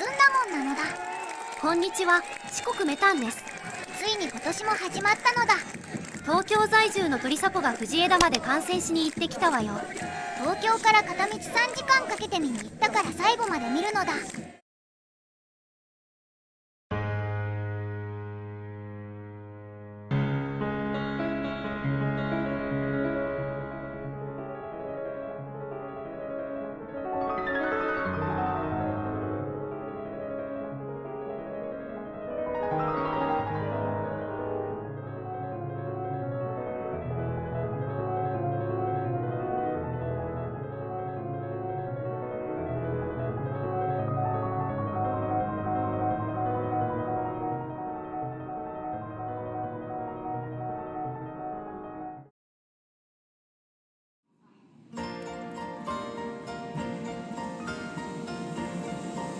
もんなのだ。こんにちは、四国メタンです。ついに今年も始まったのだ。東京在住の鳥サポが藤枝まで観戦しに行ってきたわよ。東京から片道3時間かけて見に行ったから最後まで見るのだ。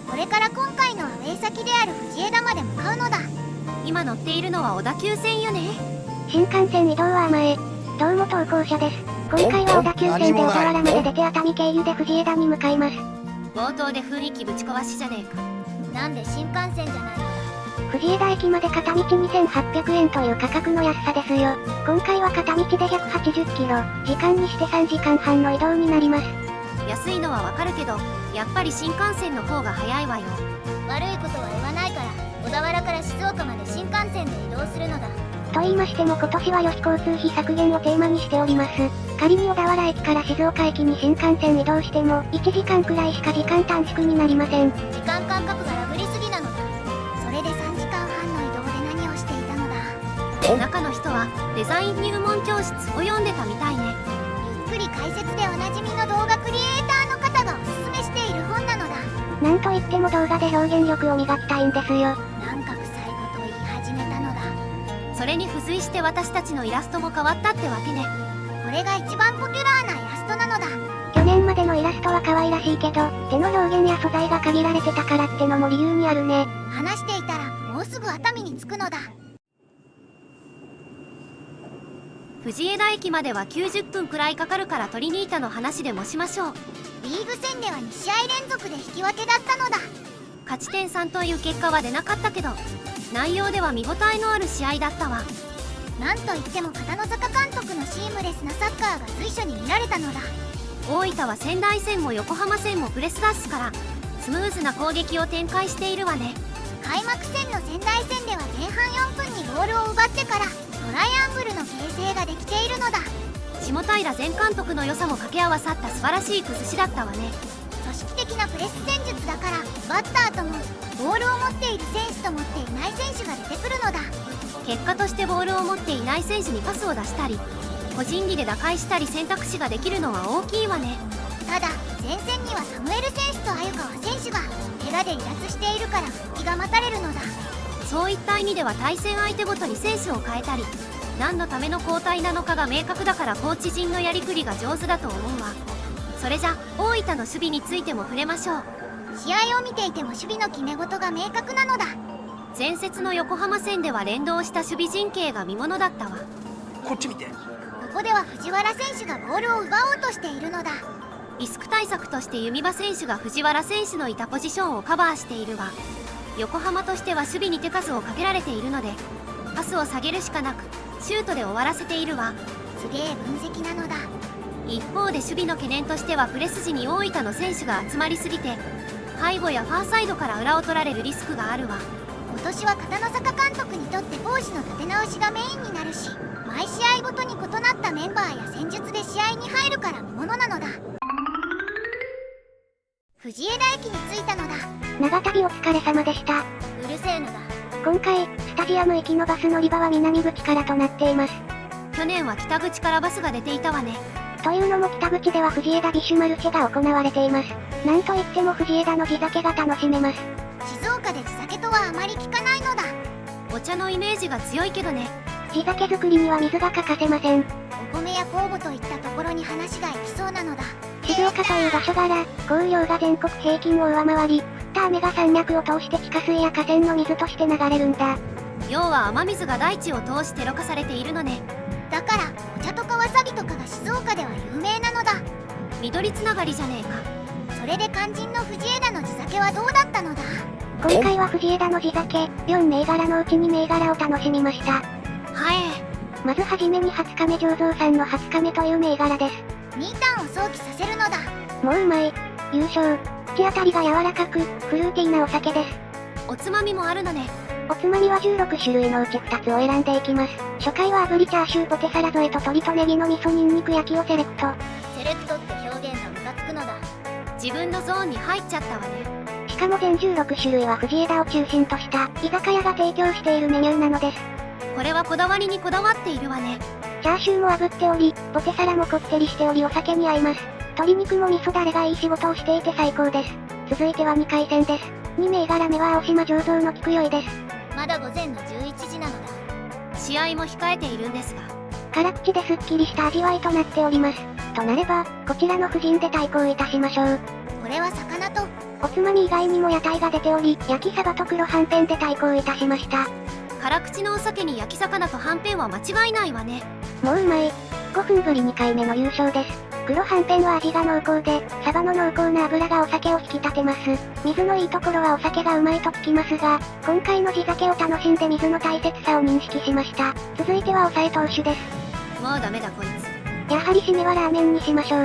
これから今回のアウェー先である藤枝まで向かうのだ。今乗っているのは小田急線よね。新幹線移動は甘え。どうも投稿者です。今回は小田急線で小田原まで出て熱海経由で藤枝に向かいます。冒頭で雰囲気ぶち壊しじゃねえか。なんで新幹線じゃないのだ。藤枝駅まで片道2800円という価格の安さですよ。今回は片道で180キロ、時間にして3時間半の移動になります。安いのはわかるけど、やっぱり新幹線の方が早いわよ。悪いことは言わないから、小田原から静岡まで新幹線で移動するのだ。と言いましても今年は良し交通費削減をテーマにしております。仮に小田原駅から静岡駅に新幹線移動しても1時間くらいしか時間短縮になりません。時間感覚がラブリすぎなのだ。それで3時間半の移動で何をしていたのだ。中の人はデザイン入門教室を読んでたみたいね。ゆっくり解説でおなじみの動画クリエイターの方がおすすめしている本なのだ。なんといっても動画で表現力を磨きたいんですよ。なんか臭いことを言い始めたのだ。それに付随して私たちのイラストも変わったってわけね。これが一番ポピュラーなイラストなのだ。去年までのイラストは可愛らしいけど、手の表現や素材が限られてたからってのも理由にあるね。話していたらもうすぐ熱海に着くのだ。藤枝駅までは90分くらいかかるからトリニータの話でもしましょう。リーグ戦では2試合連続で引き分けだったのだ。勝ち点3という結果は出なかったけど、内容では見応えのある試合だったわ。なんといっても片野坂監督のシームレスなサッカーが随所に見られたのだ。大分は仙台戦も横浜戦もプレスダッシュからスムーズな攻撃を展開しているわね。開幕戦の仙台戦では前半4分にボールを奪ってからトライアングルの形成ができているのだ。下平前監督の良さも掛け合わさった素晴らしい崩しだったわね。組織的なプレス戦術だからバッターともボールを持っている選手と持っていない選手が出てくるのだ。結果としてボールを持っていない選手にパスを出したり個人技で打開したり選択肢ができるのは大きいわね。ただ前線にはサムエル選手と鮎川選手が怪我で離脱しているから復帰が待たれるのだ。そういった意味では対戦相手ごとに選手を変えたり何のための交代なのかが明確だからコーチ陣のやりくりが上手だと思うわ。それじゃ大分の守備についても触れましょう。試合を見ていても守備の決め事が明確なのだ。前節の横浜戦では連動した守備陣形が見ものだったわ。こっち見て。ここでは藤原選手がボールを奪おうとしているのだ。リスク対策として弓場選手が藤原選手のいたポジションをカバーしているわ。横浜としては守備に手数をかけられているのでパスを下げるしかなくシュートで終わらせているわ。すげえ分析なのだ。一方で守備の懸念としてはプレス時に大分の選手が集まりすぎて背後やファーサイドから裏を取られるリスクがあるわ。今年は片野坂監督にとって攻守の立て直しがメインになるし毎試合ごとに異なったメンバーや戦術で試合に入るから見ものなのだ。藤枝駅に着いたのだ。長旅お疲れ様でした。うるせえのだ。今回、スタジアム行きのバス乗り場は南口からとなっています。去年は北口からバスが出ていたわね。というのも北口では藤枝ビッシュマルシェが行われています。なんといっても藤枝の地酒が楽しめます。静岡で地酒とはあまり聞かないのだ。お茶のイメージが強いけどね。地酒作りには水が欠かせません。お米や酵母といったところに話が行きそうなのだ。静岡という場所柄、降雨量が全国平均を上回り、降った雨が山脈を通して地下水や河川の水として流れるんだ。要は雨水が大地を通してろ過されているのね。だからお茶とかわさびとかが静岡では有名なのだ。緑つながりじゃねえか。それで肝心の藤枝の地酒はどうだったのだ。今回は藤枝の地酒、4銘柄のうち2銘柄を楽しみました。はまずはじめに20日目醸造さんの20日目という銘柄です。ミータンを想起させるのだ。もううまい。優勝。口当たりが柔らかく、フルーティーなお酒です。おつまみもあるのね。おつまみは16種類のうち2つを選んでいきます。初回は炙りチャーシューポテサラ添えと鶏とネギの味噌ニンニク焼きをセレクト。セレクトって表現がムカつくのだ。自分のゾーンに入っちゃったわね。しかも全16種類は藤枝を中心とした居酒屋が提供しているメニューなのです。これはこだわりにこだわっているわね。チャーシューも炙っており、ポテサラもこってりしておりお酒に合います。鶏肉も味噌だれがいい仕事をしていて最高です。続いては2回戦です。2銘柄目は青島醸造の菊酔いです。まだ午前の11時なのだ。試合も控えているんですが。辛口ですっきりした味わいとなっております。となれば、こちらの布陣で対抗いたしましょう。これは魚と、おつまみ以外にも屋台が出ており、焼きサバと黒はんぺんで対抗いたしました。辛口のお酒に焼き魚とはんぺんは間違いないわね。もううまい。5分ぶり2回目の優勝です。黒はんぺんは味が濃厚で、サバの濃厚な脂がお酒を引き立てます。水のいいところはお酒がうまいと聞きますが、今回の地酒を楽しんで水の大切さを認識しました。続いては抑え投手です。もうダメだこいつ。やはり締めはラーメンにしましょう。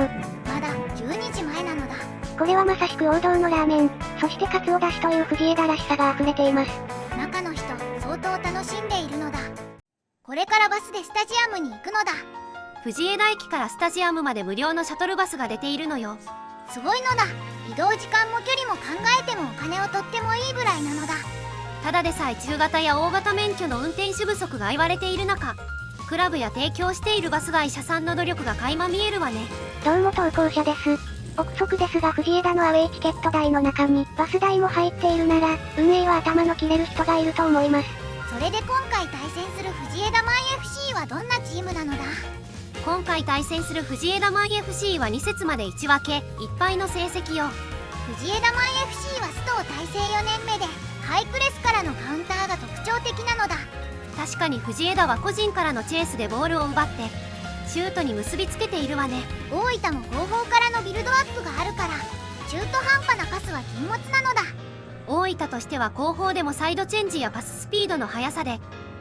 まだ12時前なのだ。これはまさしく王道のラーメン、そしてカツオだしという藤枝らしさが溢れています。中の人、相当楽しんでいるのだ。これからバスでスタジアムに行くのだ。藤枝駅からスタジアムまで無料のシャトルバスが出ているのよ。すごいのだ。移動時間も距離も考えてもお金をとってもいいぐらいなのだ。ただでさえ中型や大型免許の運転手不足が言われている中、クラブや提供しているバス会社さんの努力が垣間見えるわね。どうも投稿者です。憶測ですが藤枝のアウェイチケット代の中にバス代も入っているなら、運営は頭の切れる人がいると思います。それで今回対戦する藤枝マイ FC はどんなチームなのだ。今回対戦する藤枝マイ FC は2節まで1分け1敗の成績よ。藤枝マイ FC は須藤大成4年目で、ハイプレスからのカウンターが特徴的なのだ。確かに藤枝は個人からのチェイスでボールを奪ってシュートに結びつけているわね。大分も後方からのビルドアップがあるから、中途半端なパスは禁物なのだ。大分としては後方でもサイドチェンジやパススピードの速さで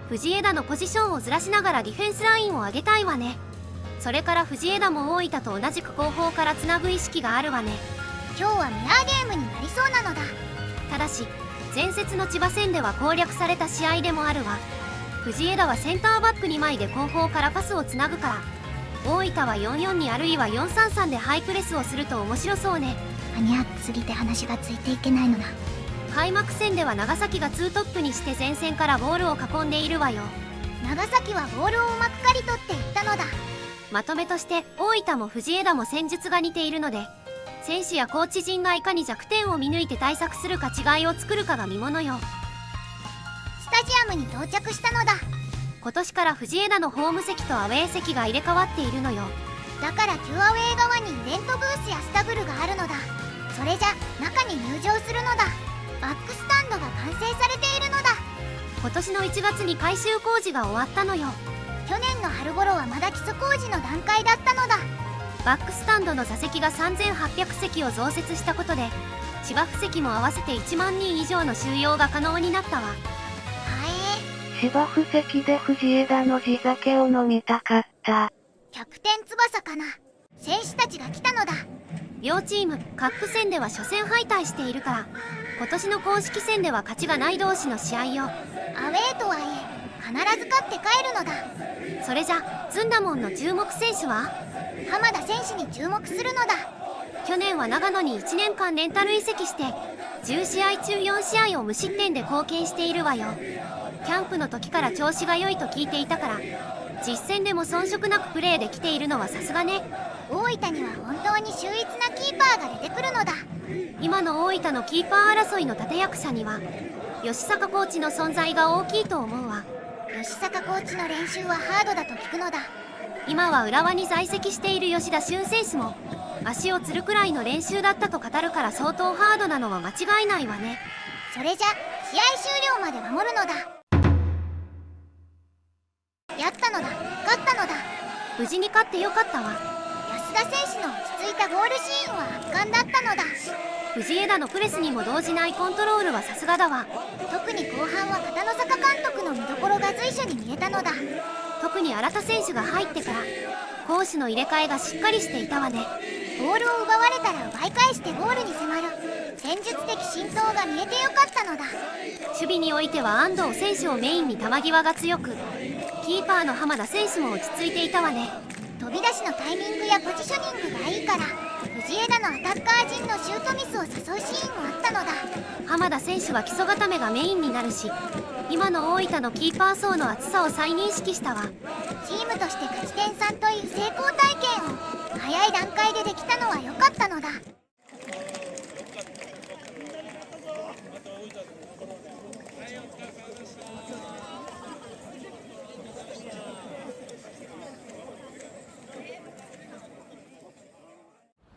藤枝のポジションをずらしながらディフェンスラインを上げたいわね。それから藤枝も大分と同じく後方からつなぐ意識があるわね。今日はミラーゲームになりそうなのだ。ただし前節の千葉戦では攻略された試合でもあるわ。藤枝はセンターバック2枚で後方からパスをつなぐから、大分は442あるいは433でハイプレスをすると面白そうね。マニアックすぎて話がついていけないのだ。開幕戦では長崎が2トップにして前線からボールを囲んでいるわよ。長崎はボールをうまく刈り取っていったのだ。まとめとして大分も藤枝も戦術が似ているので、選手やコーチ陣がいかに弱点を見抜いて対策するか違いを作るかが見ものよ。スタジアムに到着したのだ。今年から藤枝のホーム席とアウェー席が入れ替わっているのよ。だから旧アウェー側にイベントブースやスタブルがあるのだ。それじゃ中に入場するのだ。バックスタンドが完成されているのだ。今年の1月に改修工事が終わったのよ。去年の春頃はまだ基礎工事の段階だったのだ。バックスタンドの座席が3800席を増設したことで芝生席も合わせて1万人以上の収容が可能になったわ。は芝生席で藤枝の地酒を飲みたかった。キャプテン翼かな。選手たちが来たのだ。両チームカップ戦では初戦敗退しているから、今年の公式戦では勝ちがない同士の試合よ。アウェーとはいえ必ず勝って帰るのだ。それじゃずんだもんの注目選手は浜田選手に注目するのだ。去年は長野に1年間レンタル移籍して10試合中4試合を無失点で貢献しているわよ。キャンプの時から調子が良いと聞いていたから、実戦でも遜色なくプレーできているのはさすがね。大分には本当に秀逸なキーパーが出てくるのだ。今の大分のキーパー争いの立役者には吉坂コーチの存在が大きいと思うわ。吉坂コーチの練習はハードだと聞くのだ。今は浦和に在籍している吉田俊選手も足をつるくらいの練習だったと語るから、相当ハードなのは間違いないわね。それじゃ試合終了まで守るのだ。やったのだ。勝ったのだ。無事に勝ってよかったわ。安田選手の落ち着いたゴールシーンは圧巻だったのだ。藤枝のプレスにも動じないコントロールはさすがだわ。特に後半は片野坂監督の見どころが随所に見えたのだ。特に新田選手が入ってから攻守の入れ替えがしっかりしていたわね。ボールを奪われたら奪い返してゴールに迫る戦術的浸透が見えてよかったのだ。守備においては安藤選手をメインに球際が強く、キーパーの浜田選手も落ち着いていたわね。飛び出しのタイミングやポジショニングがいいから藤枝のアタッカー陣のシュートミスを誘うシーンもあったのだ。浜田選手は基礎固めがメインになるし、今の大分のキーパー層の厚さを再認識したわ。チームとして勝ち点3という成功体験を早い段階でできたのは良かったのだ。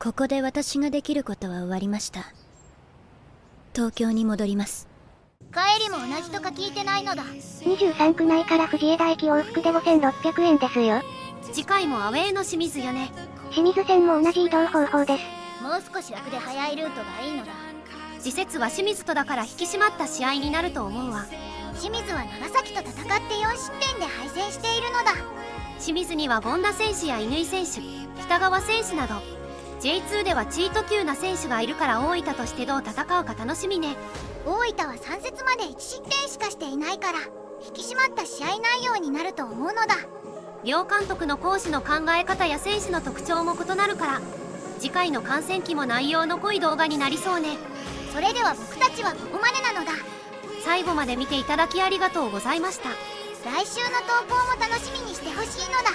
ここで私ができることは終わりました。東京に戻ります。帰りも同じとか聞いてないのだ。23区内から藤枝駅往復で5600円ですよ。次回もアウェーの清水よね。清水線も同じ移動方法です。もう少し楽で早いルートがいいのだ。次節は清水とだから引き締まった試合になると思うわ。清水は長崎と戦って4失点で敗戦しているのだ。清水には権田選手や乾選手、北川選手などJ2 ではチート級な選手がいるから大分としてどう戦うか楽しみね。大分は3節まで1失点しかしていないから引き締まった試合内容になると思うのだ。両監督の攻守の考え方や選手の特徴も異なるから次回の観戦記も内容の濃い動画になりそうね。それでは僕たちはここまでなのだ。最後まで見ていただきありがとうございました。来週の投稿も楽しみにしてほしいのだ。